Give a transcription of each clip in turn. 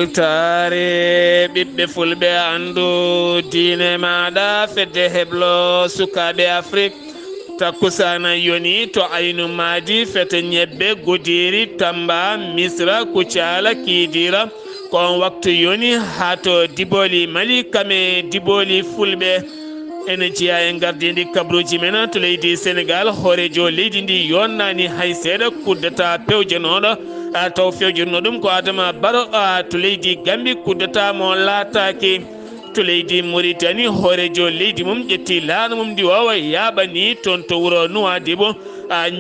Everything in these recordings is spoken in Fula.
weltare ɓiɓɓe fulɓe andu diine maɗa fedde heblo sukaɓe afrique takkusana yoni to aynu madi fete ñebbe Goudiri Tamba Misra Kucala Kidira kon waktu yoni hato Diboli Mali kame Diboli fulɓe ene jeeya e gardidi kabruji men to leydi Sénégal hoorejo leydi ndi yonnani hay seeɗa kuddata pewjanoɗo taw fewjirno ɗum ko Adama Barrow to leydi Gambie kuddata mo laataki to leydi Mauritanie hoorejo leydi mum ƴetti laamu mum ndi wawa yaɓani toon to wuuro Nouadhibou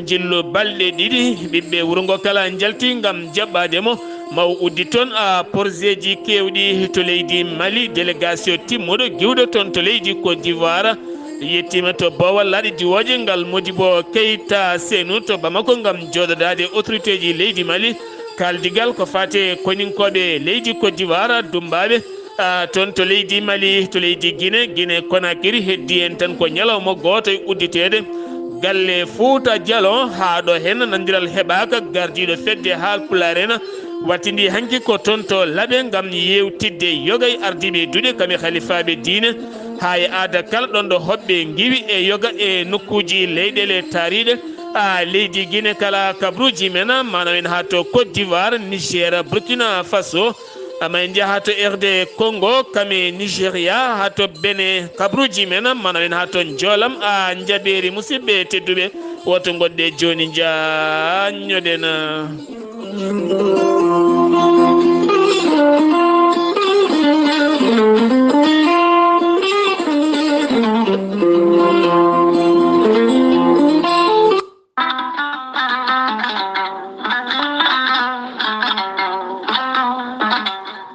jillu balɗe ɗiɗi ɓiɓɓe wuuro ngo kala jalti gam jaɓɓademo maw uddi toon projet ji kewɗi to leydi Mali délégation timmuɗo giwɗo toon to leydi Côte d'Ivoire yettima to Bowal laaɗi diwoje ngal Modibo Keïta Sénou to Bamako gam joɗodade autorité ji leydi Mali kaldigal ko fate koninkoɓe leydi Côte d'Ivoire dumbaɓe toon to leydi Mali to leydi Guinée Conakry heddi en tan ko ñalawma goto udditede galle Fouta Dialon haɗo hen nandiral heɓaka gardiɗo fedde haal pulaar en wattidi hanki ko toon to laaɓe gam yewtidde yogay ardiɓe duuɗe kame halifaɓe diine ha e aada kala ɗon ɗo hoɓɓe giwi e yoga e nokkuji leyɗele taariɗe leydi Guinée kala kabruji men manam en ha to Côte d'Ivoire Niger Burkina Faso ama en jaaha to RD Congo kame Nigéria ha to Benin kabruji men manam en ha to Jolam jaɓeri musidɓe tedduɓe woto goɗɗe joni jañoɗen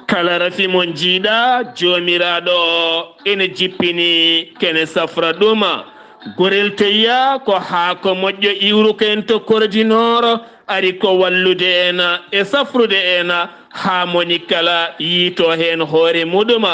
kala rafi mon jiiɗa jomiraɗo ene jippini kene safra ɗum gorel teya ko haako moƴƴo iwruko en to korodinoro ari ko wallude en e safrude en ha moni kala yiito hen hoore muɗum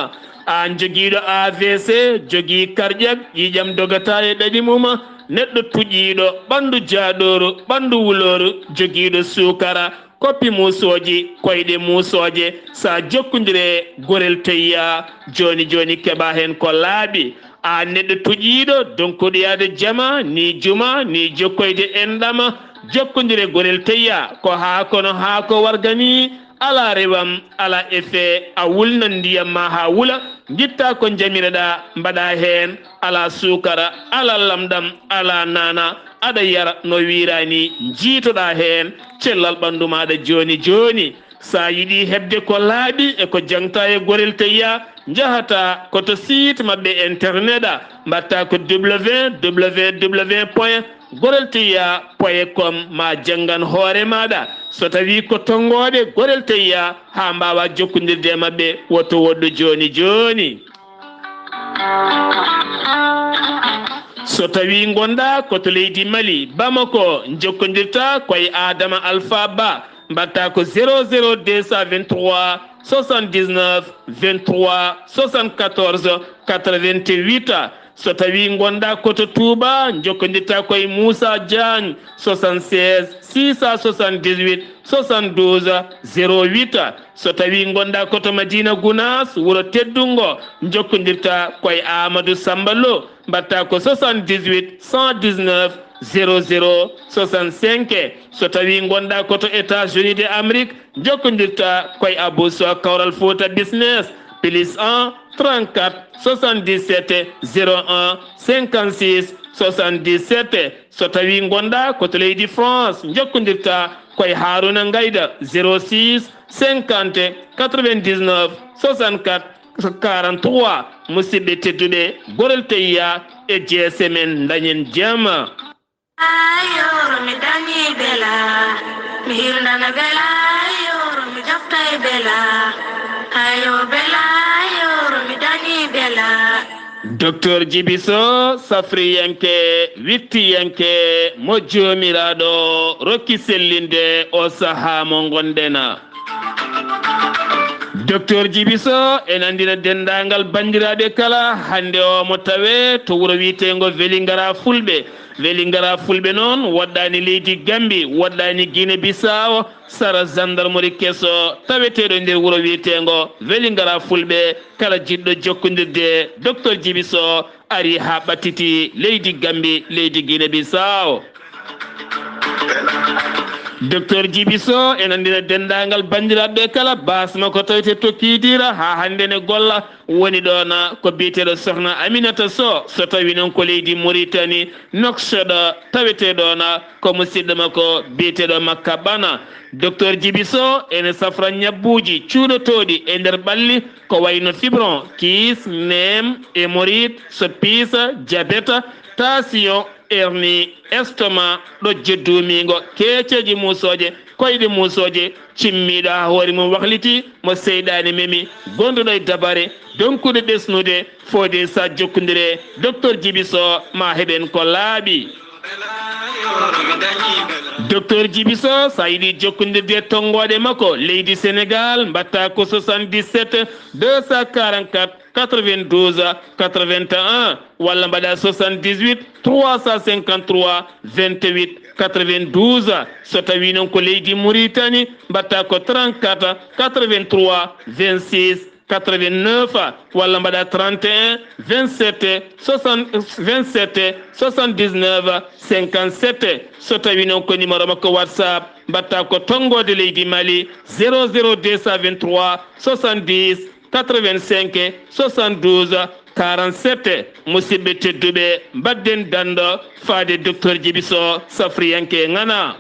an joguiɗo AVC jogui karƴak ƴiƴam dogata e ɗaɗi mum neɗɗo tuƴiɗo ɓandu jaaɗoru ɓandu wuloru joguiɗo sukara koppi musoji koyɗe musoje sa jokkodire gorel teya joni keɓa hen ko laaɓi a neɗɗo tuƴiɗo donkoɗoyade jama ni juma ni jokkoyde enɗama jokkodire gorel teya ko haakono haako wargani ala rewam ala effet a wulnan ndiyam ma ha wula guitta ko jamireɗa mbaɗa hen ala sukara ala lamɗam ala nana aɗa yara no wirani jiitoɗa hen cellal ɓandu maɗa joni sa yiɗi hebde ko laaɓi e ko jangta e gorel teya jahata koto site mabɓe internet mbatta ko www.gorelteya.com ma jangan hoore maɗa so tawi ko tongoɓe gorel teya ha mbawa jokkodirde e mabɓe woto woɗɗo joni so tawi gonɗa koto leydi Mali Bamako jokkodirta koye Adama Alpha Ba mbatta ko 00223 79 23 74 88 so tawi gonɗa koto Touba jokkodirta koye Moussa Diagne 76 678 72 08 so tawi gonɗa koto Madina Gounas wuuro teddungo jokkodirta koye Amadou Sambalo mbatta ko 78 119 00 65 so tawi gonɗa koto États-Unis d'Amérique jokkodirta koye Abou Sow Kawral Fouta Business plus 1 34 77 01 56 77 so tawi gonɗa koto leydi France jokkodirta koye Haruna Ngayda 06 50 99 64 43 musidɓe tedduɓe gorel teya e GSM dañen jama ayoro mi dañi bela mi hirnana bela ayoro mi joftay bela ayo bela ayoro mi dañi bela docteur Djibiso safriyanke wittiyanke mo jomiraɗo rokki sellinde o saaha mo gondena docteur Djibiso en andina dendangal bandiraɓe kala hande o mo tawe to wuro wiitengo Welingara Fulɓe. Welingara Fulɓe noon woɗɗani leydi Gambi, woɗɗani Guinée Bissau, sara gendarmerie kesso taweteɗo nder wuro wiitengo Welingara Fulɓe. Kala jiɗɗo jokkodirde docteur Djibiso ari ha ɓattiti leydi Gambi, leydi Guinée Bissau. docteur Djibiso en andina dendagal bandiraɓe kala basma ko tawete tokkidira ha hande ne golla woni ɗona ko biyeteɗo sohna Aminata Sow so tawi noon ko leydi Mauritanie Nouakchott taweteɗona ko musidɗo makko biyeteɗo Makka Bana. docteur Djibiso ene safra ñabbuji cuuɗotoɗi e nder ɓalli ko wayno fibron, kiis, neem, hémorroïde, so piisa, diabète, tension, hernie, estomac, ɗo jeddumigo, keeceji musoje, koyɗe musoje, cimmiɗo ha hoore mum wahliti mo seyɗani memi, gonduɗo e dabare, donkude ɗesnude, fode sa jokkodire docteur Djibiso ma heɓen ko laaɓi. docteur Djibiso sa yiɗi jokkodirde tongoɗe makko leydi Sénégal mbatta ko 77 244 92 81 walla mbaɗa 78 353 28 92. so tawi noon ko leydi Mauritanie mbatta ko 34 83 26 89 walla mbaɗa 31 27 27 79 57. so tawi noon ko numéro makko WhatsApp mbatta ko tongode leydi Mali 00223 70 85 72 47. musidɓe tedduɓe mbadden dando faade docteur Djibiso safriyanke ngana.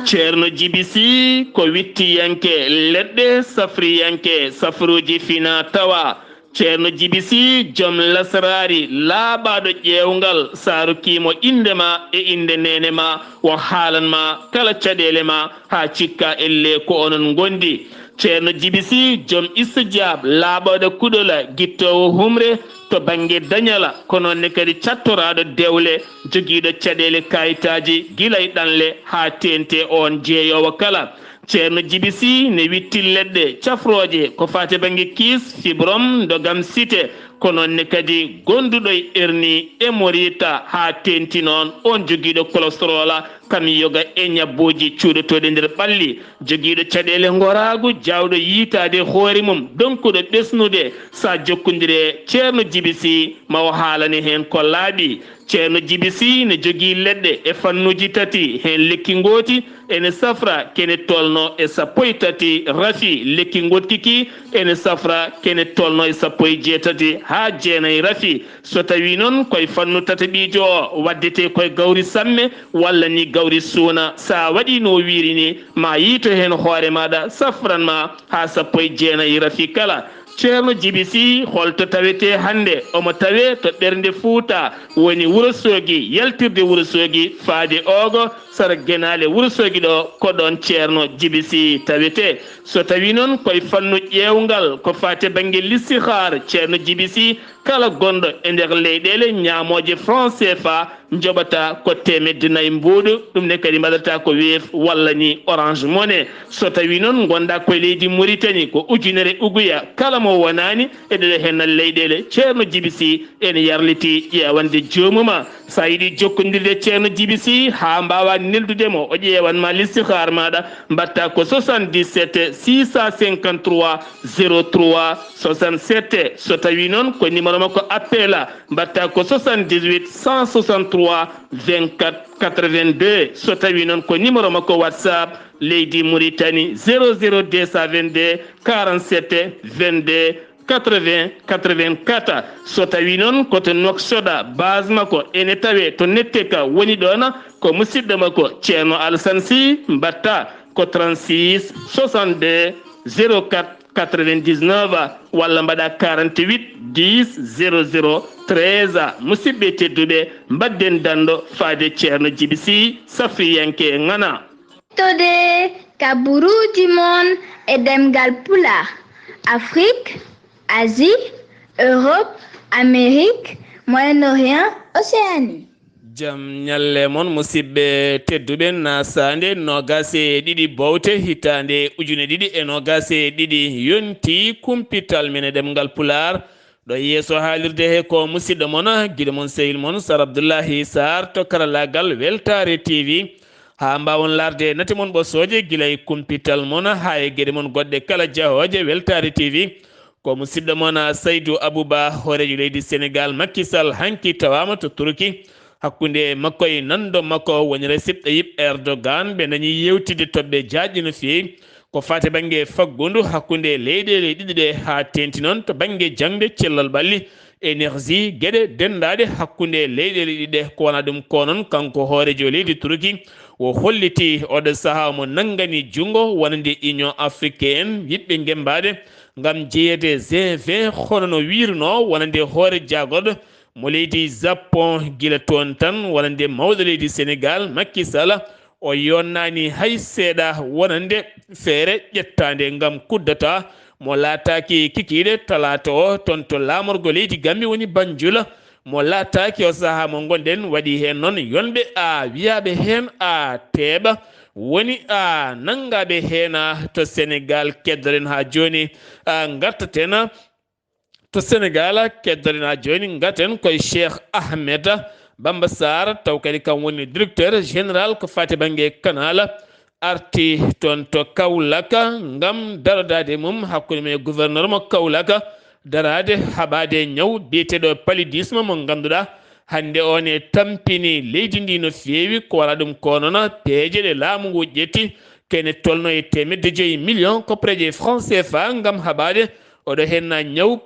ceerno Djibisi ko wittiyanke leɗɗe safriyanke safruji fina tawa. ceerno Djibisi joom lasrari laaɓaɗo ƴeewgal saarukimo indema e inde nene ma wo haalanma kala caɗele ma ha cikka elle ko onon gondi. ceerno Djibisi joom istijab laaɓaɗo kuɗola guittowo humre to banggue dañala kono ne kadi cattoraɗo dewle joguiɗo caɗele kayitaji guilay ɗanle ha tente on jeeyowo kala. ceerno Djibisi ne witti leɗɗe cafroje ko fate banggue kiis, fibrom, dogam cité kono ne kadi gonduɗo e hernie, hémorroïde ha tenti noon on joguiɗo cholestérol kam yoga e ñabbuji cuuɗotoɗe nder ɓalli joguiɗo caɗele goragu jawɗo yiitade hoore mum donkuɗo ɓesnude sa jokkodire ceerno Djibisi mawo haalani hen ko laaɓi. ceerno Djibisi ne jogui leɗɗe e fannuji tati hen lekki gooti ene safra kene tolno e sappo e tati rafi, lekki gotkiki ene safra kene tolno e sappo e jeetati ha jeenayi rafi. so tawi noon koye fannu tataɓijo o waddete koye gawri samme walla ni gawri suuna sa waɗi no wiiri ni ma yiito hen hoore maɗa safranma ha sappo e jeenayi rafi kala. ceerno Djibisi holto tawete hande omo tawe to ɓernde Fouta woni Wourossogui yaltirde Wourossogui faade ogo sara guenale Wourossogui ɗo ko ɗon ceerno Djibisi tawete. so tawi noon koye fannu ƴeewgal ko fate banggue listihar ceerno Djibisi kala gonɗo e nder leyɗele ñamoje franc CFA joɓata ko temedde nayyi mbuuɗu ɗum ne kadi mbaɗata ko weef walla ni orange money. so tawi noon gonɗa koye leydi Mauritanie ko ujunere uguya kala mo wonani eɗeɗo hennal leyɗele ceerno Djibisi ene yarliti ƴewande jomuma. sa yiiɗi jokkodirde ceerno Djibisi ha mbawa neldudemo o ƴewanma listihar maɗa mbatta ko 77 653 03 67. so tawi noon ko numéro makko appel mbatta ko 78 163 24 82. so tawi noon ko numéro makko WhatsApp leydi Mauritanie 00222 47 22 80 84. so tawi noon koto Nouakchott base makko ene tawe to netteka woni ɗon ko musidɗo makko ceerno Alassane Sy mbatta ko 36 62 04 99 walla mbaɗa 48 10 00 13. musidɓe tedduɓe mbadden dando faade ceerno Djibisi safriyanke ngana. tode kaburuji mon e ɗemngal pulaar Afrique, Asie, Europe, Amérique, Moyen-Orient, Océanie. jam nyalle mon musidɓe tedduɓe naasaande nogase ɗiɗi bowte hitande ujune ɗiɗi e nogase ɗiɗi yonti kumpital men e ɗemngal pulaar ɗo yeeso haalirde he ko musidɗo mon guiɗo mon sehil mon Sar Abdullaahi Saar to karallagal weltare TV ha mbawon larde nati mon ɓossoje guila e kumpital mon ha e gueɗe mon goɗɗe kala jahoje weltare TV ko musidɗo mon Saydou Abouba horejo leydi Sénégal Macky Sall hanki tawama to Turki hakkunde makko e nando makko woni Recep Tayyip Erdogan ɓe dañi yewtide toɓɓe jaaƴi no fewi ko fate banggue faggudu hakkunde leyɗele ɗiɗi ɗe ha tenti noon to banggue jangde cellal ɓalli énergie gueɗe dendaɗe hakkunde leyɗele ɗiɗi ɗe ko wona ɗum ko noon kanko hoorejo leydi Turki o holliti oɗo saaha mo nangani junggo wonande Union africaine yiɗɓe gembade gam jeeyede G20 hono no wirno wonande hoore jagorɗo mo leydi Japon gila toon tan wonande mawɗo leydi Sénégal Macky Sall o yonnani hay seeɗa wonande feere ƴettande gam kuddata mo laataki kikiɗe talata o toon to lamorgo leydi Gambie woni Banjul mo laataki o saaha mo gonɗen waɗi hen noon yonɓe wiyaɓe hen teeɓa woni nangaɓe hen to Sénégal keddoren ha joni gartaten to Sénégal keddoren ha joni gaten koye Cheikh Ahmed Bamba Sarr taw kadi kam woni directeur général ko fati banggue canal arti toon to Kaolack gam darodade mum hakkude men gouverneur mo Kaolack darade haɓade ñaw biyeteɗo paludisme mo ganduɗa hande on e tampini leydi ndi no fewi ko wala ɗum ko noon peeje ɗe laamu ngu ƴetti kene tolno e 5 millions kopreje franc CFA gam haɓade oɗo henna ñaw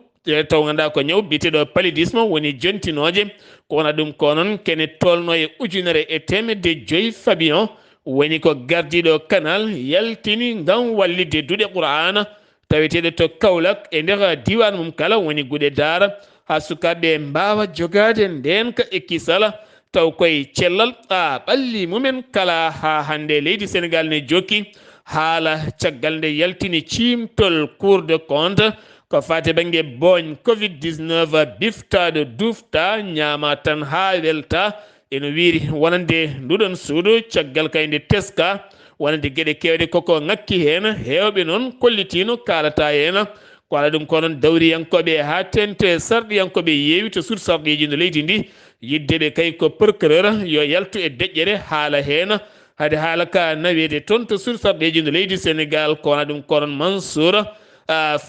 taw ganduɗa ko ñaw biyeteɗo paludisme woni jontinoje ko wona ɗum ko noon kene tolno e 1,5 fabion woni ko gardiɗo canal yaltini gam wallide duuɗe Qur'ana taweteɗe to Kaolack e nder diwan mum kala woni guuɗe Daara ha sukaɓe mbawa jogade ndenka ekkisala taw koye cellal ɓalli mumen kala ha hande leydi Sénégal ne jokki haala caggal nde yaltini cimtol Cour de compte ko fate banggue boñ Covid-19 biftade dufta ñama tan ha welta eno wiiri wonande nduɗon suudu caggal kayde teska wonande gueɗe kewɗe koko ngakki hen hewɓe noon kollitino kalata hen ko ala ɗum ko noon dawriyankoɓe ha tente sarɗiyankoɓe yeewi to suud sarɗiji no leydi ndi yiddeɓe kay ko procureur yo yaltu e deƴƴere haala hen hade haala ka nawede toon to suud sarɗiji no leydi Sénégal ko wona ɗum ko noon Mansour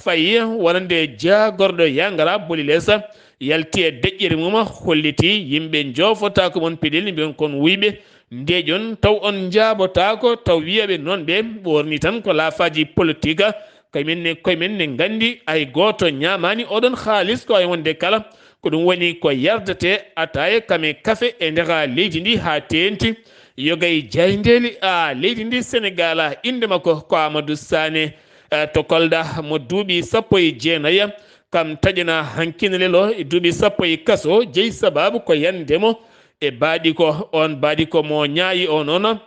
Faye wonande jagorɗo yangara boli lesa yalti e deƴƴere mum holliti yimɓe jofotako mon peɗeli mbiyon kon wuyɓe ndeƴon taw on jaabotako taw wiyaɓe noon ɓe ɓorni tan ko laafaji politique koyemen ne gandi ay goto ñamani oɗon haalis ko ay wonde kala ko ɗum woni ko yardete ataye kame kafe e nder leydi ndi ha tenti yogay jaydeli leydi ndi Sénégal inde makko ko Amadou Sané to Kolda mo duuɓi 19 kam taƴina hankinelelo e duuɓi 10 kaso jeeyi sababu ko yandemo e baaɗi ko on baaɗi ko mo ñaayi o noon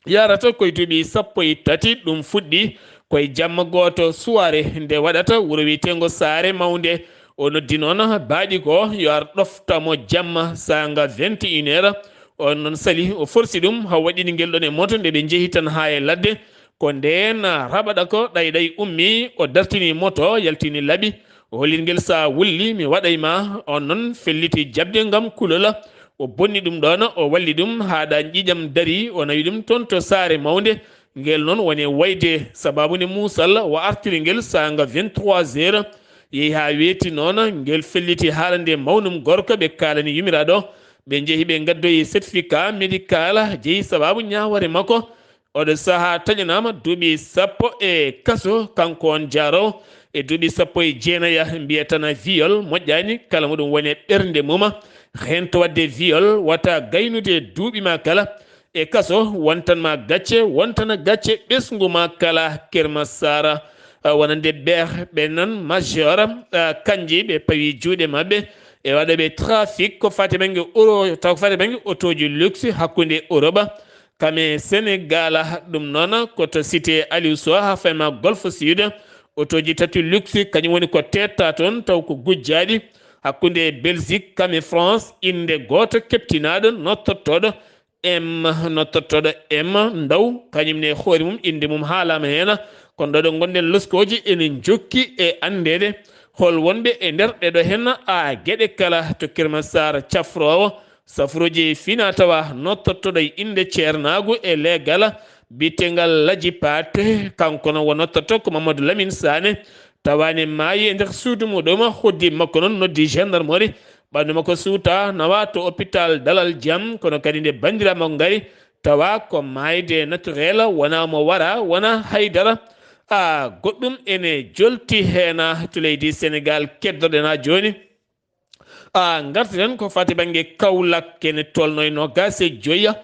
yarata koye duuɓi 13 ɗum fuɗɗi koye jamma goto suware nde waɗata wuuro wiyetengo Saare Mawde o noddi noon baaɗi ko yo ar ɗoftamo jamma sanga 21 heures on noon sali o forsi ɗum ha waɗini guel ɗon e moto nde ɓe jeehi tan ha e ladde ko nden raɓaɗa ko ɗay ummi o dartini moto yaltini laaɓi o hollingel sa wulli mi waɗayma on noon felliti jabde gam kulola o bonni ɗum ɗon o walli ɗum haɗa ƴiƴam daari o nawi ɗum toon to Saare Mawde ngel noon woni wayde sababude muusal o artiri ngel sanga 23 heures yeehi ha weeti noon ngel felliti haala nde mawnum gorko ɓe kalani yumiraɗo ɓe jeehi ɓe gaddoyi certificat médical jeeyi sababu ñawore makko oɗo saaha taƴanama duuɓi 10 kaso kanko on jaaro e duuɓi 19 mbiya tan viol moƴƴani kala muɗum woni ɓernde mum hen to wadde viol wata gaynude duuɓi ma kala e kaso wontanma gacce wontana gacce ɓesgu ma kala Kerma Sara wonande ɓe nan majeur kanji ɓe pawi juuɗe mabɓe e waɗaɓe trafic ko fati banggue euro taw ko fati banggue autoji luxe hakkude Europe kame Sénégal ɗum noon koto cité Aliou Sow ha fayma Golfe Sud autoji tati luxe kañum woni ko tetta toon taw ko gujjaɗi hakkunde Belgique kam e France inde goto keptinaɗo nottottoɗo nottottoɗo ndaw kañumne hoore mum inde mum haalama hen kono ɗo ɗo gonɗen loskoji enen jokki e andede hol wonɓe e nder ɗeɗo hen a gueɗe kala to Kirma Sar cafrowo safroji fina tawa nottottoɗo inde ceernagu e leegal bitengal laji pate kanko no wo nottoto ko Mamadou Lamine Sané tawani maayi e nder suudu muɗum hoddi makko noon noddi gendarmerie ɓandu makko suuta nawa to hôpital Dalal Jam kono kadi nde bandiramakko ngari tawa ko mayde naturel wona mo wara wona haydara goɗɗum ene jolti hena to leydi Sénégal keddoɗen ha joni gartiren ko fati banggue Kaolack kene tolno e nogas e joyya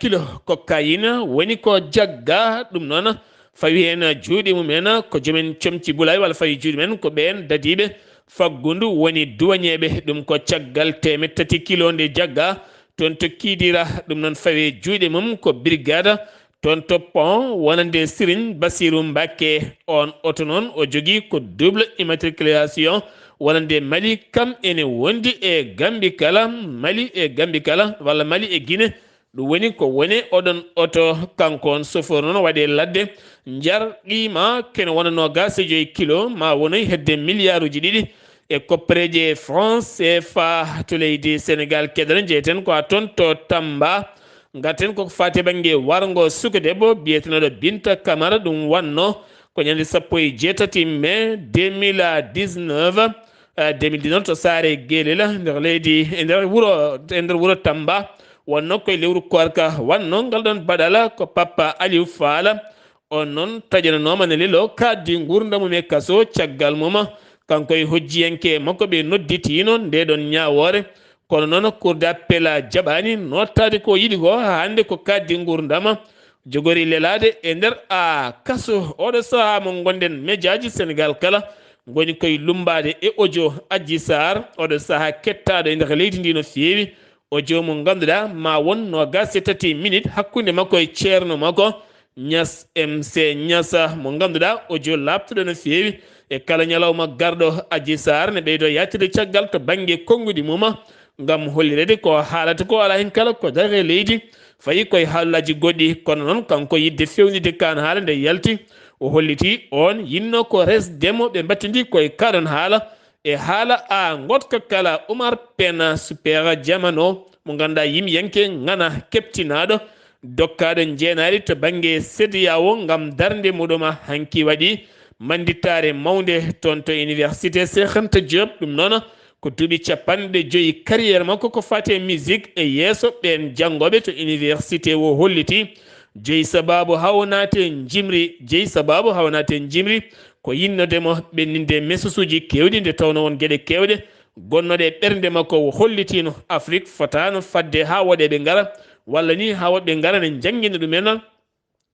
kilo cocaïne woni ko jagga ɗum noon fawi hen juuɗe mumen ko joomen comci Boulay walla fawi juuɗe men ko ɓen dadiɓe faggudu woni duwañeɓe ɗum ko caggal 3 kilo nde jagga toon to Kidira ɗum noon fawi juuɗe mum ko brigade toon to pont wonande Serigne Bassirou Mbacké on oto noon o jogui ko double immatriculation wonande Mali kam ene wondi e Gambie kala Mali e Gambie kala walla Mali e Guinée ɗum woni ko woni oɗon oto kanko on chauffeur noon waɗe ladde jarɗima kene wona nogas e 5 kilo ma wonoy hedde milliard uji ɗiɗi e koppareje France CFA to leydi Sénégal keɗen jeeyten ko ha toon to Tamba gatten koko fati banggue wargo sukadebbo biyetenoɗo Binta Camara ɗum wanno ko ñande 17 mai 2019 to Saare Guelel nder leydi e nder wuro Tamba wonno koye lewru korka wanno ngal ɗon baɗala ko Papa Aliou Fall on noon taƴananoma ne lelo kaddi gurdamum e kaso caggal mum kanko e hojjiyanke makko ɓe nodditino nde ɗon ñawore kono noon cour d'appel jaɓani nottade ko yiɗi ko hande ko kaddi gurdama jogori lelade e nder kaso oɗo saaha mo gonɗen médiaji Sénégal kala goni koye lumbade e audio Adji Sarr oɗo saaha kettaɗo e nder leydi ndi no fewi audio mo ganduɗa ma won 23 minutes hakkude makko e ceerno makko Niass MC Niass mo ganduɗa audio labtuɗo no fewi e kala ñalawma garɗo Adji Sarr ne ɓeydo yattude caggal to banggue konngudi mum gam hollirede ko haalata ko ala hen kala ko dare leydi fayi koye haalullaji goɗɗi kono noon kanko yidde fewnide kan haala nde yalti o holliti on yinno ko resdemo ɓe battidi koye kaɗon haala e haala gotka kala Oumar Pène super jamano mo ganduɗa yimɓeyanke gana keptinaɗo dokkaɗo jeenari to banggue CEDEAO gam darde muɗum hanki waɗi mandittare mawde toon to université Cheikh Anta Diop ɗum noon ko duuɓi 50 carrière makko ko fate musique e yesso ɓen janggoɓe to université o holliti jeeyi sababu hawnate jimri ko yinnodemo ɓenninde message uji kewɗi nde tawno won gueɗe kewɗe gonnoɗe ɓernde makko o hollitino Afrique fotano fadde ha waɗeɓe gara walla ni ha woɓɓe gara ne jangguina ɗumen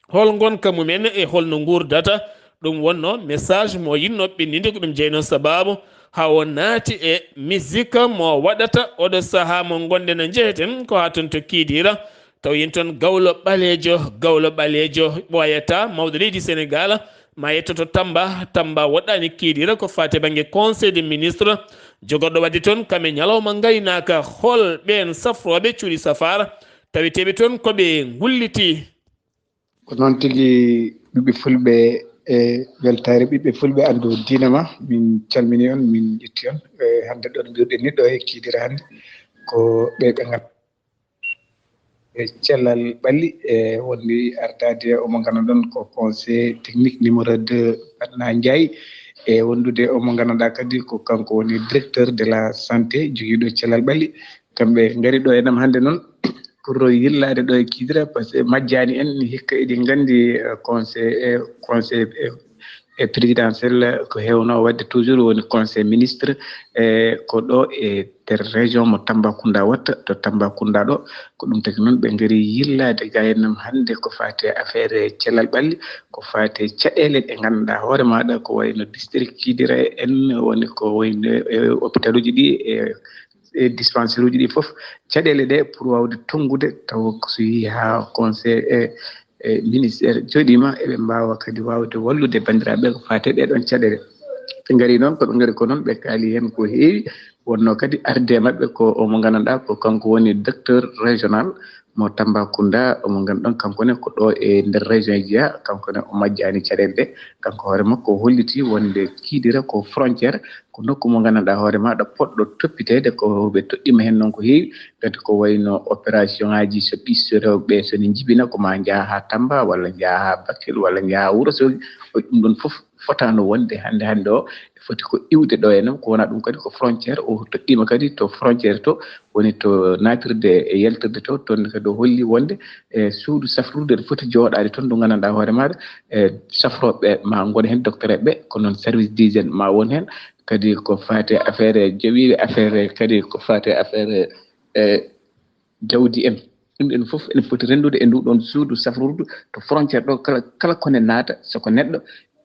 hol gonka mumen e holno gurdata ɗum wonno message mo yinno ɓenninde ko ɗum jeyno sababu ha o naati e musique mo waɗata oɗo saaha mo gonɗen no jeeyeten ko ha toon to Kidira taw yen toon gawlo ɓalejo ɓoyata mawɗo leydi Sénégal ma yettoto Tamba woɗɗani Kidira ko fate banggue conseil des ministres jogorɗo wadde toon kamɓe ñalawma gaynaka hol ɓen safroɓe cuuɗi safara taweteɓe toon koɓe gulliti ko noon tigui ɓiɓɓe fulɓe e weltare ɓiɓɓe fulɓe andu diine ma min calmini on min ƴetti on hande ɗon mbiruɗen ni ɗo e Kidira hande ko ɓe ngat e cellal ɓalli e wonde ardade omo ganduɗon ko conseil technique numéro 2 Batna Ndiaye e wondude omo ganduɗa kadi ko kanko woni directeur de la santé joguiɗo cellal ɓalli kamɓe gaari ɗo enam hande noon pour yillade ɗo e Kidira par ce que majjani en hikka eɗen gandi conseil e présidentiel ko hewno wadde toujours woni conseil ministre ko ɗo e ter région mo Tambacounda watta to Tambacounda ɗo ko ɗum tagi noon ɓe gaari yillade gaynam hande ko fate affaire cellal ɓalli ko fate caɗele ɗe ganduɗa hoore maɗa ko wayno district Kidira en woni ko wayno hôpital uji ɗi e dispensaire uji ɗi foof caɗele ɗe pour wawde tongude taw so yi ha conseil ministére joɗima eɓe mbawa kadi wawde wallude bandiraɓe ko fate ɗeɗon caɗele ɓe ngari noon ko ɓe ngari ko noon ɓe kaali hen ko heewi wonno kadi arde maɓɓe ko omo gandanɗa ko kanko woni docteur régional mo Tambacounda omo ganduɗon kankone ko ɗo e nder région Jeya kankone o majjani caɗele ɗe kanko hoore makko holliti wonde Kidira ko frontiére ko nokku mo gandanɗa hoore maɗa poɗɗo toppitede ko ɓe toɗɗima hen noon ko heewi kadi ko wayno opération ngaji so ɓisso rewɓe sone jibina koma jaaha ha Tamba walla jaaha ha Bakel walla jaaha Wourossogui ɗum ɗon foof fotano wonde hande o foti ko iwde ɗo henam ko wona ɗum kadi ko frontiére o toɗɗima kadi to frontiére to woni to natirde e yaltirde to toon kadi o holli wonde e suudu safrude ɗo foti jooɗade toon ɗum gandanɗa hoore maɗa e safroɓe ma gon hen docteur ɓe ko noon service d'hygiène ma won hen kadi ko fate affaire jowiɓe affaire kadi ko fate affaire jawdi en ɗum ɗen foof ene foti rendude e nduɗon suudu safrudu to frontiére ɗo kala kone naata soko neɗɗo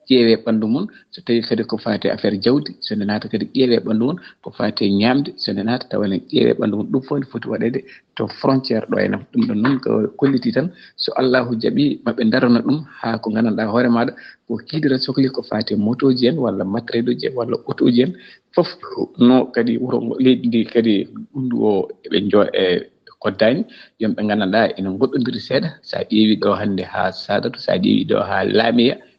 ƴeewe ɓanndu mum so tawi kadi ko fati affaire jawdi sone naata kadi ƴeewe ɓanndu mum ko fati ñaamde sone naata tawa ne ƴeewe ɓanndu mum ɗum fof ne foti waɗede to frontiére ɗo henam ɗum ɗon noon ko kolliti tan so Allahu jaɓi maɓe darana ɗum haa ko gandanɗa hoore maɗa ko Kidira sohli ko fati motoji en walla matériel uji en walla autoji en fof no kadi wuro leydi ndi kadi ɗum ndu o eɓe joo e koddani yomɓe gandanɗa ene goɗɗodiri seeɗa sa ƴeewi ɗo hannde ha Sadatu sa ƴeewi ɗo ha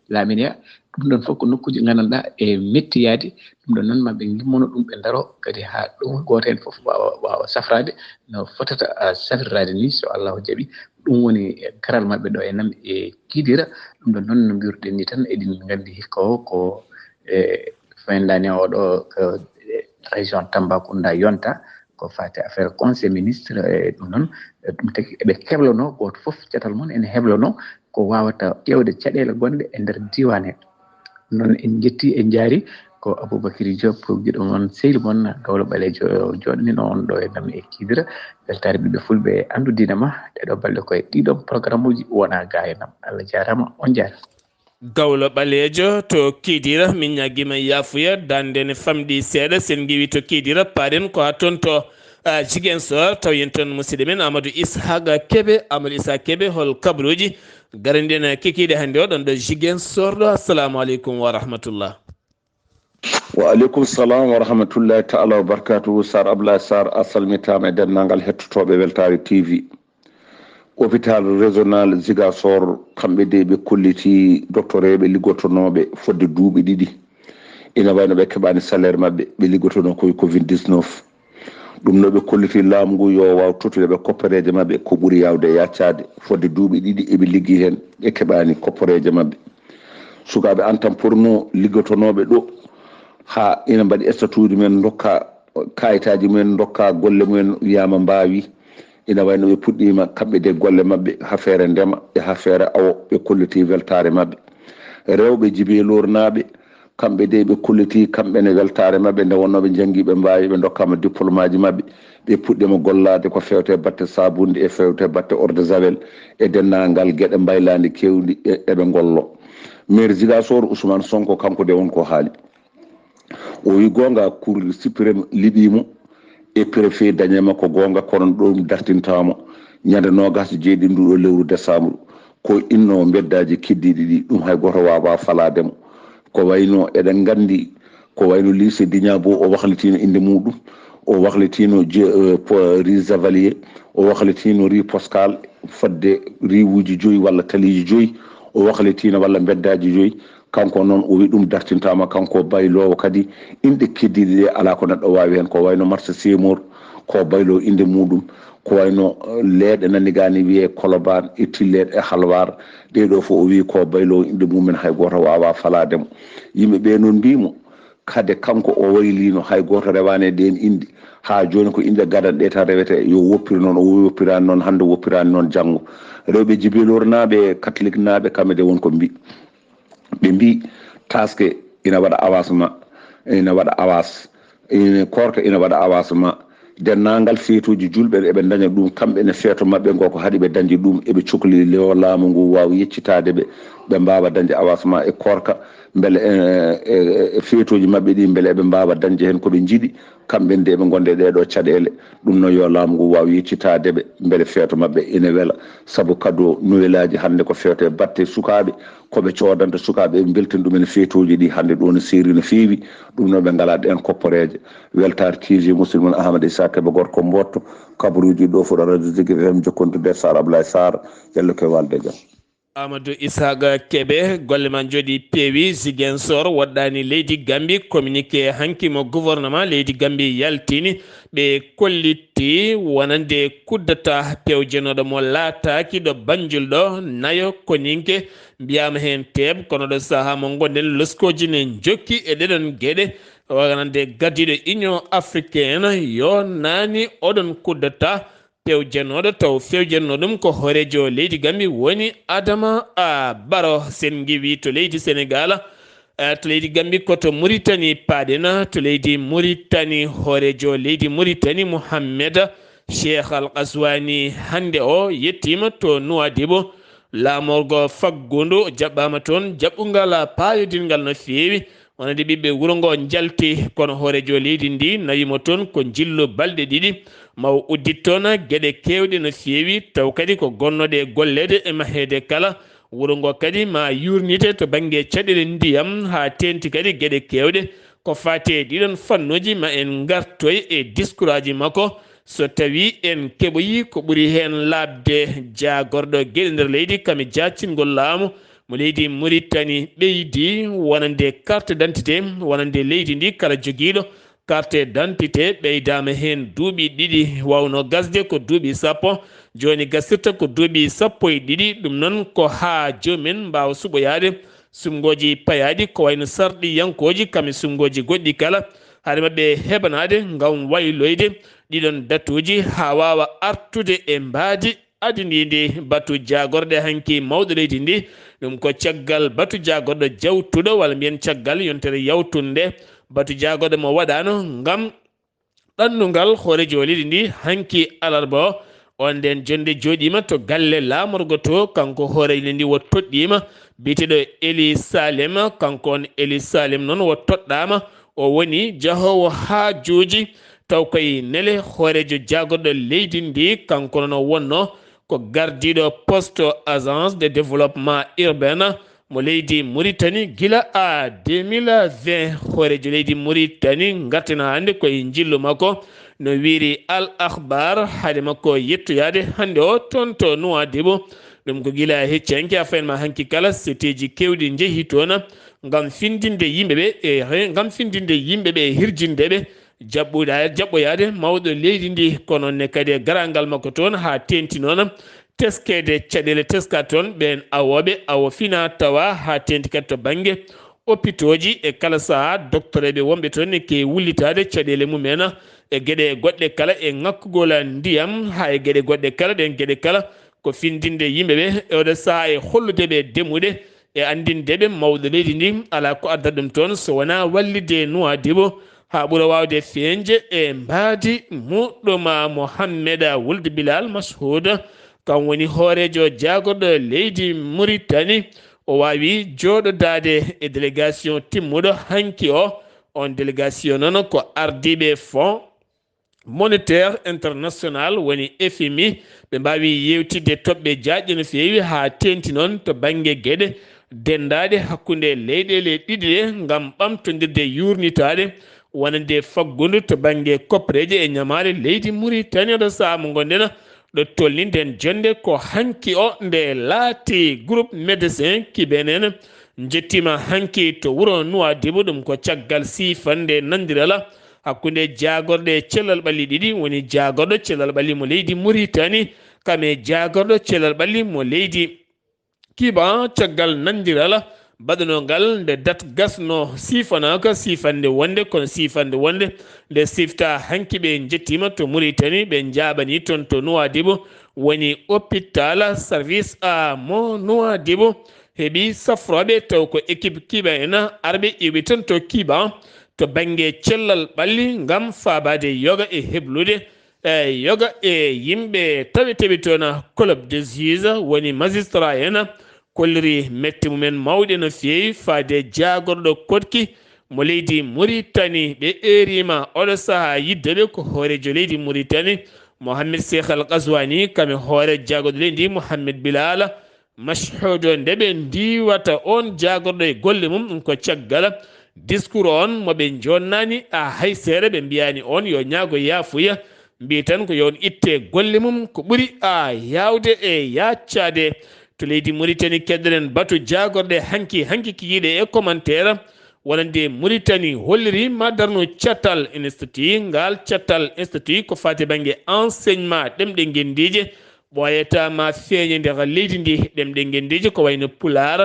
Lamiya ɗum ɗon fof ko nokkuji gandanɗa e mettiyade ɗum ɗon noon maɓe gimmono ɗum ɓe daro kadi ha ɗum goto hen fof wawa safrade no fotata safrirade ni so Allahu jaɓi ɗum woni karal maɓɓe ɗo enam e Kidira ɗum ɗon noon no mbiruɗen ni tan eɗin gandi hikka o ko fayndani oɗo ko région Tambacounda yonta ko fati affaire conseil ministre e ɗum noon ɗum tagi eɓe heblono goto foof catal mum ene heblono ko wawata ƴewde caɗele gonɗe e nder diwan he noon en jetti en jaari ko Aboubacry Diop giɗo moon sehli moon Gawlo Ɓalejo joɗanino on ɗo e nam e Kidira weltare ɓiɓɓe fulɓe andudinama ɗeɗo balɗe koye ɗiɗon programme uji wona ga e nam Allah jarama on jaara Gawlo Ɓalejo to Kidira min ñaguima yafuya dande ne famɗi seeɗa sen giwi to Kidira paɗen ko ha toon to Ziguinchor taw yen toon musidɗo men Amadou Ishaqa Kébé hol kabaruji garanɗen kikiɗe hannde o ɗon ɗo Ziguinchor ɗo assalamu aleykum wa rahmatullah. Wa aleykum salam wa rahmatullahi ta'ala wa barakatuhu. Sar Abdullaahi Saar a salmitama e dennangal hettotoɓe Weltare TV. Hôpital régional Ziguinchor kamɓe de ɓe kolliti doctoreɓe liggotonoɓe fodde duuɓi ɗiɗi ina wayno ɓe keɓani salaire mabɓe ɓe liggotono koye covid-19 ɗum no ɓe kolliti laamu ngu yo waw tottude ɓe koppareje mabɓe ko ɓuuri yawde yaccade fodde duuɓi ɗiɗi eɓe liggi hen ɓe keɓani koppareje mabɓe sukaɓe antan porno liggotonoɓe ɗo ha ina mbaɗi statuji mumen dokka kayitaji mumen dokka golle mumen wiyama mbawi ina wayno ɓe puɗɗima kamɓe de golle mabɓe ha feere ndema e ha feere awo ɓe kolliti weltare mabɓe rewɓe jibelornaɓe kamɓe de ɓe kolliti kamɓene weltare mabɓe nde wonno ɓe janggui ɓe mbawi ɓe dokkama diplôme aji mabɓe ɓe puɗɗima gollade ko fewte batte sabunde e fewte batte eau de javel e dennagal gueɗe mbaylandi kewdi eɓe gollo maire Ziguinchor Ousmane Sonko kanko de wonko haali o wi gonga cour suprême liɓimo e préfet dañema ko gonga kono ɗum dartintama ñande nogas jeeɗi nduɗo lewru décembre ko inno beddaji keddiɗi ɗi ɗum hay goto wawa falademo ko wayno eɗen gandi ko wayno lycée Dignabo o wahlitino inde muɗum o wahlitino riz Javalier o wahlitino riz Poscal fodde riwuji joyyi walla taliji joyyi o wahlitino walla beddaji joyyi kanko noon o wi ɗum dartintama kanko baylowo kadi inde keddiɗe ɗe ala ko neɗɗo wawi hen ko wayno marché Seymour ko baylo inde muɗum ko wayno leeɗe nanigani wiye Colobane e Tilleɗe e Halwar ɗeɗo fo o wi ko baylo inde mumen hay goto wawa falademo yimɓeɓe noon mbimo kade kanko o waylino hay goto rewani ɗen inde ha joni ko inde gadanɗe tan rewete yo woppir noon o woppirani noon hande woppirani noon janggo rewɓe jibilornaɓe catholique naɓe kamɓe de wonko mbi ɓe mbi taske ina waɗa avancement ina waɗa avance korka ina waɗa avancement dennagal feetuji julɓe eɓe daña ɗum kamɓe ne feeto mabɓe ngo ko haɗi ɓe dañdi ɗum eɓe cukalli lewo laamu ngu wawa yeccitade ɓe mbawa dañde avancement e korka beele feetoji mabɓe ɗi beele eɓe mbawa dañde hen koɓe jiiɗi kamɓe nde ɓe gonde ɗeɗo caɗele ɗum noon yo laamu ngu wawa yeccitadeɓe beele feeto mabɓe ina weela saabu kado nuwelaji hande ko fewte batte sukaɓe koɓe codanta sukaɓe ɓe beltani ɗumen feetoji ɗi hande ɗo no seeri no feewi ɗum noon ɓe ngala ɗen kopporeje weltare tv musidɗo mon Ahmad Issa Keɓe gorko mbotto kabaruji ɗo fuɗa radio Ziguiri FM jokkontude Sar Abdoulaye Saar yalla koye walde jaam. Amadou Issaga Keɓe golle ma jooɗi peewi Ziguinchor woɗɗani leydi Gambie communiqué hanki mo gouvernement leydi Gambie yaltini ɓe kollitti wonande kuddata pewjenoɗo mo laataki ɗo Banjul ɗo nayo koninke mbiyama hen teeb kono ɗo saaha mo gonɗen loskoji ne jokki e ɗeɗon gueɗe wonande gaddiɗo Union africaine yo nani oɗon kuddata pewjenoɗo taw fewjenno ɗum ko horejo leydi Gambie woni Adama Barrow sen giwi to leydi Sénégal to leydi Gambie koto Mauritanie paɗena to leydi Mauritanie horejo leydi Mauritanie Mohammed Cheikh Al Qaswani hande o yettima to Nouadhibou lamorgo faggudu jaɓɓama toon jaɓɓugal payodingal no fewi wonande ɓiɓɓe wuuro ngo jalti kono horejo leydi ndi nayimo toon ko jillu balɗe ɗiɗi maw uddit toon gueɗe kewɗe no fewi taw kadi ko gonnoɗe gollede e mahede kala wuuro ngo kadi ma yurnite to banggue caɗele ndiyam ha tenti kadi gueɗe kewɗe ko fate ɗiɗon fannuji ma en gartoy e discours aji makko so tawi en keɓoyi ko ɓuuri hen labde jagorɗo gueɗe nder leydi kami jacingol laamu mo leydi Mauritanie ɓeydi wonande carte d'identité wonande leydi ndi kala joguiɗo carte d'identité ɓeydama hen duuɓi ɗiɗi wawno gasde ko duuɓi sappo joni gasirta ko duuɓi sappo e ɗiɗi ɗum noon ko ha jomumen mbawa suɓoyade sumgoji payaɗi ko wayno sarɗi yankoji kami sumgoji goɗɗi kala haade mabɓe heɓanade gam wayloyde ɗiɗon datuji ha wawa artude e mbaadi adinidi batu jagorɗe hanki mawɗo leydi ndi ɗum ko caggal batu jagorɗo jawtuɗo walla mbiyen caggal yontere yawtunde batu jagorɗo mo waɗano gam ɗannugal horejo leydi ndi hanki alarba on nden jonde joɗima to galle lamorgo to kanko hooreydi ndi wo toɗɗima biteɗo Eli Salem kanko on Eli Salem noon wo toɗɗama o woni jahowo haajuji taw koye nele hoorejo jagorɗo leydi ndi kanko noon wonno ko gardiɗo poste agence de développement urbain mo leydi Mauritanie gila a 2020 hoorejo leydi Mauritanie gartina hande koye jillu makko no wiiri Al Akhbar haade makko yettoyade hande o toon to Nouadhibou ɗum ko gila heccanke a fayin ma hanki kala seteji kewɗi jeehi toon gam findinde yimɓeɓe gam findinde yimɓeɓe e hirjindeɓe jaɓɓoyade mawɗo leydi ndi kono ne kadi garangal makko toon ha tenti noon teskede caɗele teska toon ɓen awoɓe awo fina tawa ha tenti kadi to banggue hôpitoji e kala saaha doctoreɓe wonɓe toon ne ke wullitade caɗele mumen e gueɗe goɗɗe kala e ngakkugol ndiyam ha e gueɗe goɗɗe kala ɗen gueɗe kala ko findinde yimɓeɓe e oɗo saaha e holludeɓe demuɗe e andindeɓe mawɗo leydi ndi ala ko adda ɗum toon so wona wallide Nouadhibou ha ɓuura wawde feñje e mbaadi muɗɗoma Mohammed Wuld Bilal Mashoud kam woni hoorejo jagorɗo leydi Mauritanie o wawi joɗodade e délégation timmuɗo hanki o on délégation noon ko ardiɓe fonds monétaire international woni FMI ɓe mbawi yewtidde toɓɓe jaƴƴe no fewi ha tenti noon to banggue gueɗe dendade hakkude leyɗele ɗiɗi ɗe gam ɓamtodirde yurnitade wonande faggudu to banggue koppareje e ñamade leydi Mauritanie ɗo saaha mo gonɗen ɗo tolni nden jonde ko hanki o nde laati groupe médecin kiɓenen jettima hanki to wuuro Nouadhibou ɗum ko caggal sifande nandirala hakkude jagorɗe cellal ɓalli ɗiɗi woni jagorɗo cellal ɓalli mo leydi Mauritanie kame jagorɗo cellal ɓalli mo leydi Kiba caggal nandirala baɗanogal nde dat gasno sifanaka sifande wonde kono sifande wonde nde sifta hanki ɓe jettima to Mauritanie ɓe jaɓani toon to Nouadhibou woni hôpital service a mo Nouadhibou heeɓi safroɓe taw ko équipe Kiba en arɓe ƴeewi tan to Kiba to banggue cellal ɓalli gam fabade yoga e heblude yoga e yimɓe tawi toon club de juge woni magistrat en kolliri metti mumen mawɗe no feewi faade jagorɗo kotki mo leydi Mauritanie ɓe erima oɗo saha yiddeɓe ko hoorejo leydi Mauritanie Mohamed Cheikh Al Ghazouani kame hoore jagorɗo leydi Mohamed Bilal mashhudo nde ɓe ndiwata on jagorɗo e golle mum ɗum ko caggal discours on moɓe jonnani hay seere ɓe mbiyani on yo ñaago yaafuya mbi tan ko yon itte golle mum ko ɓuri yawde e yaccade to leydi Mauritanie keddoɗen batu jagorɗe hanki kiyiɗe e commentaire wonande Mauritanie holliri ma darno chattal institut ngal chattal institut ko fati banggue enseignement ɗemɗe gendije ɓoyatama feeñe nder leydi ndi ɗemɗe gendije ko wayno pulaar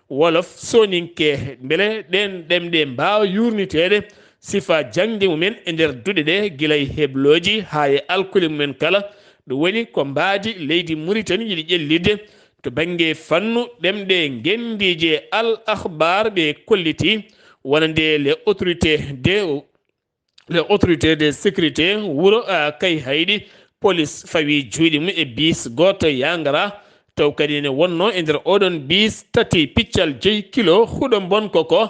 wolof soninke beele ɗen ɗemɗe mbawa yurnitede sifa jangde mumen e nder duɗe ɗe guila e hebloji ha e alkuli mumen kala ɗum woni ko mbaadi leydi Mauritanie yiɗi ƴellidde to banggue fannu ɗemɗe gendije al akhbar ɓe kolliti wonande les autorités de sécurité wuro kay hayɗi police fawi juuɗe mum e bis goto yangara taw kadi ne wonno e nder oɗon bis tati piccal 5 kilo huɗo bonko ko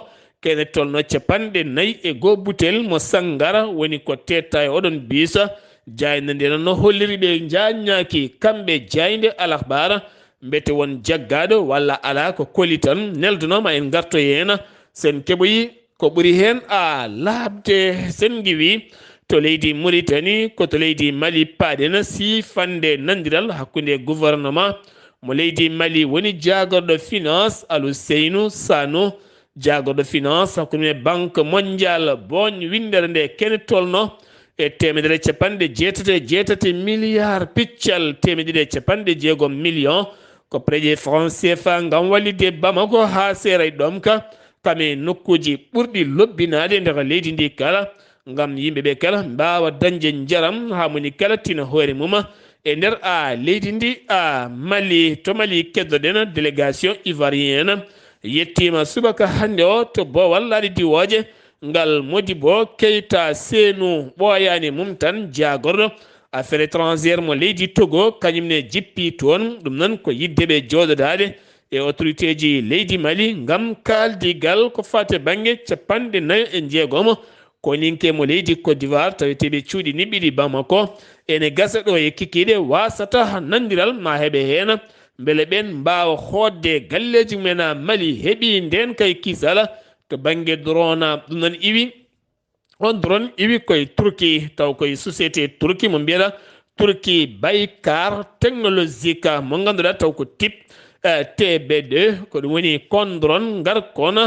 kene tolno 44 butel mo sangara woni ko tetta e oɗon bisa jayde nde no holliri ɓe jaññaki kamɓe jayde al akhbar mbete won jaggaɗo walla ala ko koli tan neldunoma en garto hena sen keɓoyi ko ɓuri hen laabde sen giwi to leydi Mauritanie ko to leydi Mali paaɗena si fande nandiral hakkude gouvernement mo leydi Mali woni jagorɗo finance Aluseynou Sano jagorɗo finance hakkude banque mondial boñ windere nde kene tolno e 1.87 milliard piccal 1.6 million ko préje franc CFA ngam wallide Bamako ha seeray ɗom ka kame nokkuji ɓurɗi lobbinade nder leydi ndi kala ngam yimɓeɓe kala mbawa dañde jaram ha moni kala tina hoore muma e nder leydi ndi Mali to Mali keddoɗen délégation ivoirienne yettima subaka hande o to Bowal laaɗi diwoje ngal Modibo Keita Sénou ɓoyani mum tan jagorɗo affaire étrangère mo leydi Togo kañumne jippi toon ɗum noon ko yiddeɓe joɗodade e autorité ji leydi Mali ngam kaldigal ko fate banggue 49 ko ninke mo leydi Côte d'Ivoire taweteɓe cuuɗi niɓɓiɗi Bamako ene gasa ɗo e kikiɗe wasata nandiral ma heeɓe hen beele ɓen mbawa hodde galleji mumen Mali heeɓi nden kay kisala to banggue drone ɗum noon iwi on drone iwi koye Turquie taw koye société Turquie mo mbiyata Turquie Baykar technologique mo ganduɗa taw ko type TB2 ko ɗum woni kon drone ngar kono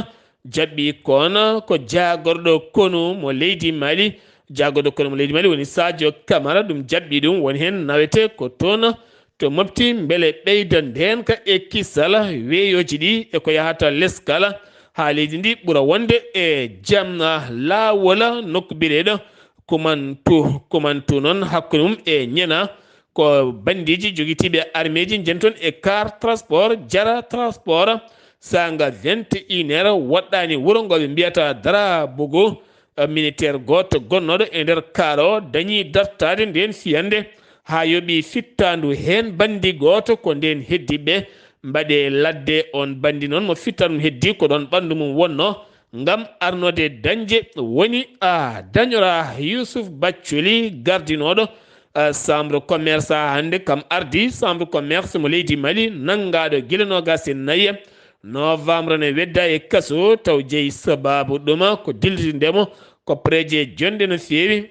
jaɓɓi kono ko jagorɗo konu mo leydi Mali jagorɗo kono mo leydi Mali woni Sadio Camara ɗum jaɓɓi ɗum woni hen nawete ko toon to mofti beele ɓeyda nden ka e kisala weeyoji ɗi e ko yahata less kala ha leydi ndi ɓuura wonde e jaam lawola nokku biɗeɗo kumantu noon hakkude mum e ñana ko bandiji joguitiɓe arméji jenton e car transport jara transport sanga 21h woɗɗani wuuro ngo ɓe mbiyata dara bogo militaire goto gonnoɗo e nder kaaro dañi dartade nden fiyande ha yooɓi fittandu hen bandi goto ko nden heddiɓe mbaɗe ladde on bandi noon mo fittanum heddi ko ɗon ɓandu mum wonno ngam arnode dañje woni dañora Youssouf Bathily gardinoɗo chambre commerce hande kam ardi chambre commerce mo leydi Mali nangaɗo guila 24 novembre ne wedda e kaso taw jeeyi sababu ɗuma ko dillitindemo ko préje jonde no feewi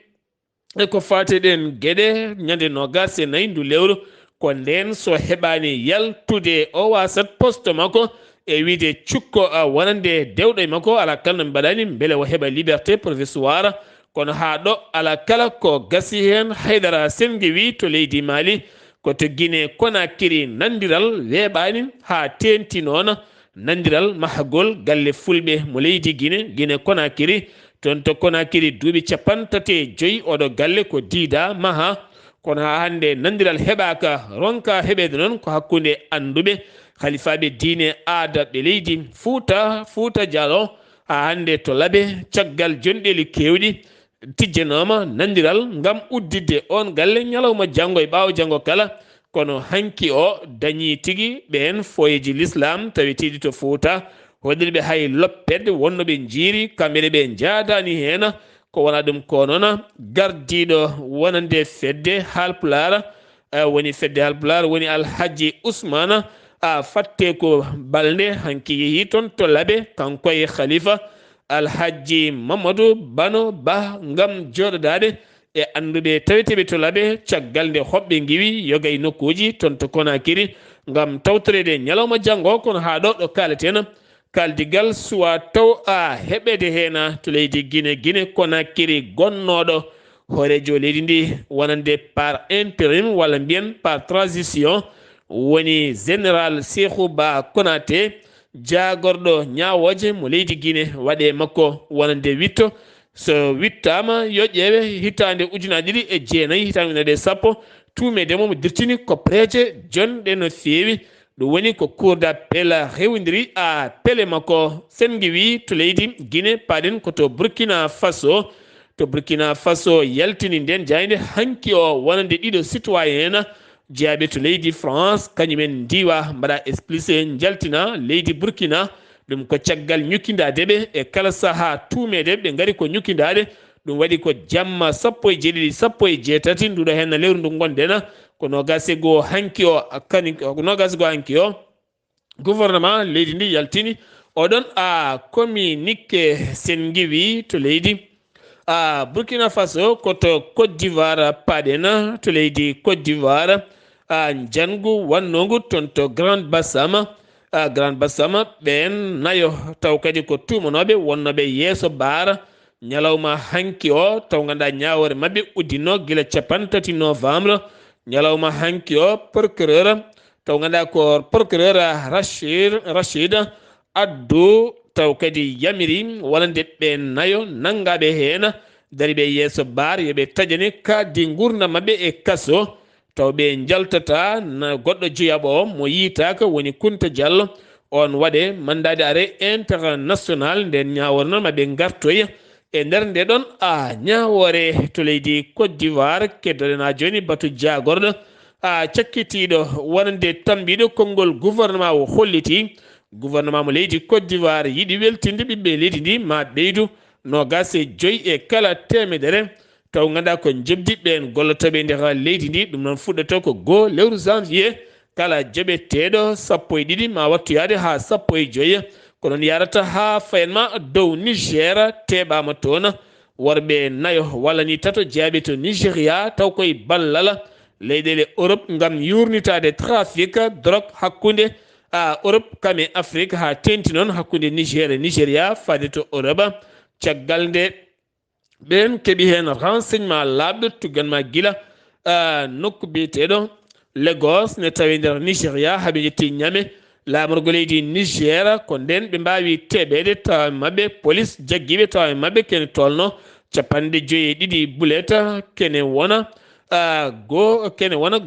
e ko fateɗen gueɗe ñande 24 ndu lewru ko nden so heɓani yaltude o wasat poste makko e wiide cukko wonande dewɗo e makko ala kala no mbaɗani beele o heɓa liberté provisoire kono ha ɗo ala kala ko gasi hen haydara sengue wi to leydi Mali ko to Guinée Conakry nandiral weeɓani ha tenti noon nandiral mahagol galle fulɓe mo leydi Guinée Conakry toon to Conakry duuɓi 35 oɗo galle ko diida maha kono ha hande nandiral heɓaka ronka heɓede noon ko hakkude anduɓe halifaɓe diine aada ɓe leydi Fouta Dialo ha hande to laaɓe caggal jonɗeli kewɗi tijjanoma nandiral ngam uddidde on galle ñalawma janggo e ɓawo janggo kala kono hanki o dañi tigi ɓen foyeji l'islam tawitiɗi to Fouta hoɗirɓe hay loppede wonnoɓe jiiri kamɓene ɓe jaadani hen ko wona ɗum ko noon gardiɗo wonande fedde Haalpulaar woni fedde Haalpulaar woni Alhaji Ousmane fatte ko balde hanki yeehi toon to Laɓe kankoye khalifa Alhaji Mamadou Bano Ba ngam joɗodade e anduɓe taweteɓe to Laɓe caggal nde hoɓɓe giwi yoga e nokkuji toon to Konakiri ngam tawtorede ñalawma janggo kono ha ɗo kaleten kaldigal suwa taw heɓede hen to leydi Guinée Konakiri gonnoɗo horejo leydi ndi wonande par intérim walla mbiyen par transition woni général Sékou Ba Konaté jagorɗo ñawoje mo leydi Guinée waɗe makko wonande witto so wittama yo ƴeewe hitande ujunaje ɗiɗi e jeenayyi hitande ujunere sappo tumedemo mo dirtini kopreje jonɗe no feewi ɗum woni ko cour d'appel rewidiri pele makko sen giwi to leydi Guinée paɗen koto Burkina Faso yaltini nden jayde hanki o wonande ɗiɗo citoyen jeyaɓe to leydi France kañumen ndiwa mbaɗa explicé jaltina leydi Burkina ɗum ko caggal ñukkindadeɓe e kala saaha tumedeɓe ɓe gaari ko ñukkindade ɗum waɗi ko jamma 17 17 nduɗo hen lewru ndu gonɗen ko nogase goo hanki o gouvernement leydi ndi yaltini oɗon communiqué sen giwi to leydi Burkina Faso koto Côte d'Ivoire paɗen to leydi Côte d'Ivoire jangu wannogu toon to Grand Bassam ɓen nayo taw kadi ko tumanoɓe wonnoɓe yeeso baara ñalawma hanki o taw ganduɗa ñawore mabɓe uddino guila 3 novembre ñalawma hanki o procureur taw ganduɗa ko procureur Rachid addu taw kadi yamiri wonande ɓe nayo nangaɓe hen dari ɓe yeeso baar yoɓe taƴani kaddi gurdam mabɓe e kaso taw ɓe jaltata goɗɗo jeeyaɓo o mo yitaka woni Kunta Diallo on waɗe mandade arrêt international nden ñawore noon maɓe gartoya e nder nde ɗon ñawore to leydi Côte d'Ivoire keddoɗen ha joni batu jagorɗo cakkitiɗo wonande tambiɗo konngol gouvernement o holliti gouvernement mo leydi Côte d'Ivoire yiɗi weltinde ɓiɓɓe leydi ndi ma ɓeydu 25 e kala temedere taw ganduɗa ko jebdiɓen gollotoɓe nder leydi ndi ɗum noon fuɗɗoto ko 2 lewru janvier kala joɓeteɗo 12 ma wattoyade ha 15 ko noon yarata ha fayenma dow Niger teɓama toon worɓe nayo walla ni tato jeeyaɓe to Nigéria taw koye ballal leyɗele Europe ngam yurnitade trafic drogue hakkude Europe kame Afrique ha tenti noon hakkude Niger e Nigéria fade to Europe caggal nde ɓen keeɓi hen renseignement laaɓɗo tugganma guila nokku biyeteɗo Lagos ne tawi nder Nigéria haaɓe ƴetti ñame laamorgo leydi Niger ko nden ɓe mbawi teɓede tawa mabɓe police jagguiɓe tawa mabɓe kene tolno 52 buleta kene wona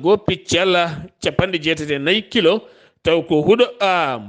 go piccel 64 kilo taw ko huuɗo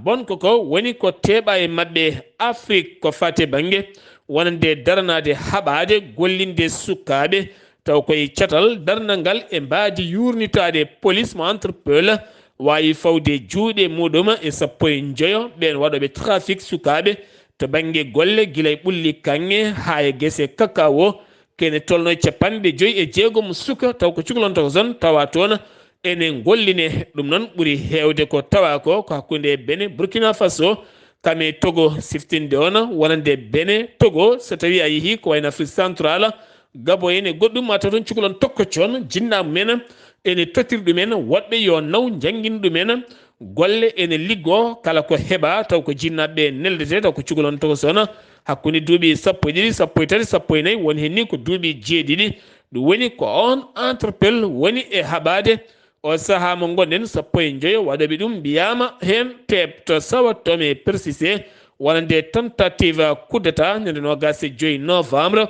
bonko ko woni ko teeɓa e mabɓe Afrique ko fate banggue wonande daranade haɓade gollinde sukaɓe taw koye catal darnal ngal e mbadi yurnitade police mo entrepelle wawi fawde juuɗe muɗum e 15 ɓen waɗoɓe trafic sukaɓe to banggue golle guilay ɓulli kanŋe ha e guese cacao kene tolno 56 suka taw ko cukalonto zone tawa toon enen golline ɗum noon ɓuuri hewde ko tawa ko hakkude Benin Burkina Faso kame Togo siftinde on wonande Benin Togo so tawi a yeehi ko wayno Afrique centrale Gabo ene goɗɗum mataw toon cukalon tokkoccon jinnaɓe men ene tottiri ɗumen woɗɓe yo naw jangguin ɗumen golle ene liggo kala ko heeɓa taw ko jinnaɓe neldete taw ko cukalon togo sona hakkude duuɓi 12 13 14 woni hen ni ko duuɓi 7 ɗum woni ko on entrepelle woni e haɓade o saaha mo gonɗen 15 waɗoɓe ɗum mbiyama hen tebto sawatome persisé wonande tentative kuddata nde 25 novembre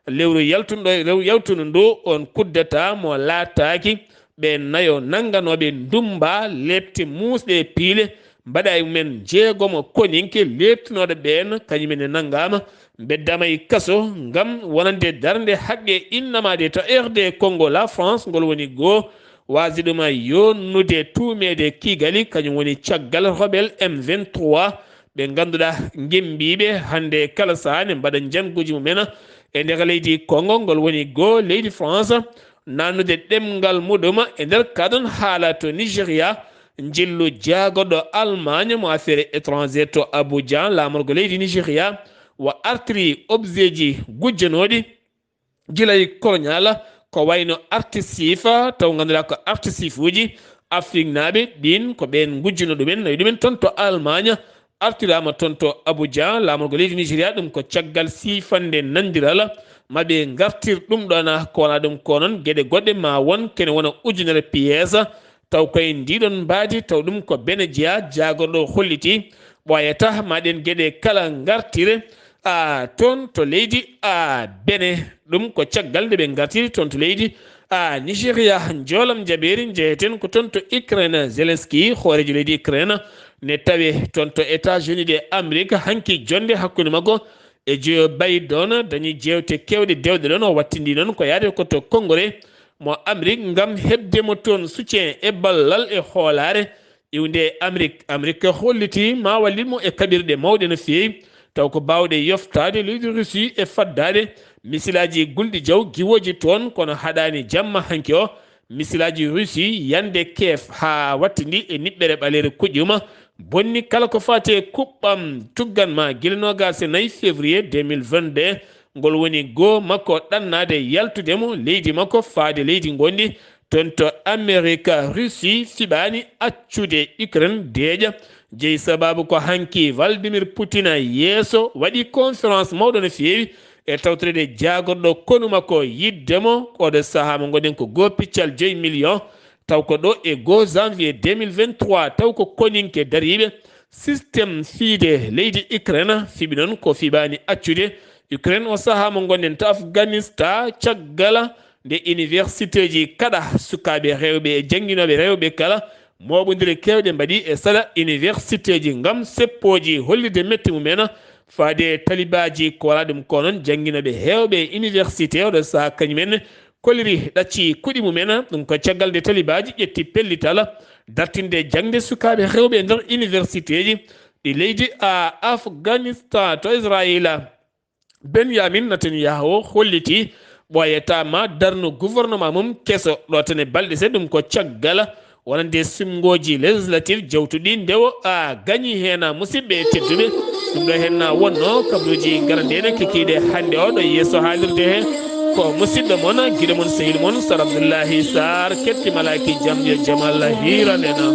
lewru yaltuno ndu on kuddata mo laataki ɓe nayo nangganoɓe ndumba lebte musɗe piile mbaɗa e mumen jeegomo koninke lebtinoɗo ɓen kañumene nanggama beddama e kaso ngam wonande darde haqqe innamade to RD Congo la France ngol woni goo wasiduma yonnude tumede kigali kañum woni caggal rebel M23 ɓe ganduɗa gembiɓe hande kala sahane mbaɗa janguji mumen e nder leydi Congo ngol woni go leydi France nannude ɗemngal muɗum e nder kadon haala to Nigéria jillu jaagoɗo Allemagne mo affaire étranger to Abidjan lamorgo leydi Nigéria wa artiri objet ji gujjanoɗi gilay colonial ko wayno artisif taw ganduɗa ko artisif uji Afrique naaɓe ɗin ko ɓen gujjuno ɗumen nayi ɗumen toon to Allemagne artirama toon to Abidjan lamorgo leydi Nigéria ɗum ko caggal sifande nandiral maɓe gartir ɗum ɗona ko wona ɗum ko noon gueɗe goɗɗe ma won kene wona ujunere pièce taw koye ndiɗon mbaadi taw ɗum ko bene jeeya jagorɗo holliti ɓoyata maɗen gueɗe kala gartire toon to leydi bene ɗum ko caggal nde ɓe gartiri toon to leydi Nigéria joolam jaɓeri jeyeten ko toon to Ukraine Zelensky hoorejo leydi Ukraine ne tawe toon to États-Unis de Amérique hanki jonde hakkude makko e Joe Biden dañi jewte kewɗe dewɗe ɗon o wattindi noon ko yaade ko to Congrès mo Amérique gam hebdemo toon soutien e ballal e hoolare iwde Amérique holliti ma wallitmo e kaɓirɗe mawɗe no feewi taw ko bawɗe yoftade leydi Russie e faddade misilaji gulɗi jaw giwoji toon kono haɗani jamma hanki o misilaji Russie yande keef ha wattindi e niɓɓere ɓalere kuƴƴuma bonni kala ko fate kuɓɓam tugganma guilenogas e 4 février 2022 ngol woni goo makko ɗannade yaltudemo leydi makko faade leydi gondi toon to Amérique Russie fiɓani accude Ukraine deeƴa jeyi sababu ko hanki Vladimir Poutine yeeso waɗi conférence mawɗo no feewi e tawtorede jagorɗo konu makko yiddemo oɗo saaha mo gonɗen ko goo piccal 5 millions taw ko ɗo e goo janvier 2023 taw ko koninke dariɓe systéme fiide leydi Ukraine fiɓi noon ko fiɓani accude Ukraine o saaha mo gonɗen to Afghanistan caggala nde université ji kaɗa sukaɓe rewɓe e jangguinoɓe rewɓe kala moɓodiri kewɗe mbaɗi e sala université ji gam seppoji hollide metti mumen faade talibaji ko wala ɗum ko noon jangguinoɓe hewɓe université oɗo saaha kañumen koliri ɗacci kuɗi mumen ɗum ko caggal nde talibaji ƴetti pellital dartinde jangde sukaɓe rewɓe e nder université ji ɗi leydi Afghanistan to Israila Benjamin Netanyahu holliti ɓoyatama darno gouvernement mum keso ɗo tan e balɗe se ɗum ko caggal wonande simgoji législative jawtuɗi ndewo gañi hen musidɓe e tedduɓe ɗum ɗo hen wonno kabaruji garandene kekiɗe hande o ɗo yeeso haalirde he ko musidɗo moon guiɗo moon sehil moon Sar Abdullaahi Saar ketti malaki jam yo jaam Allah hiranena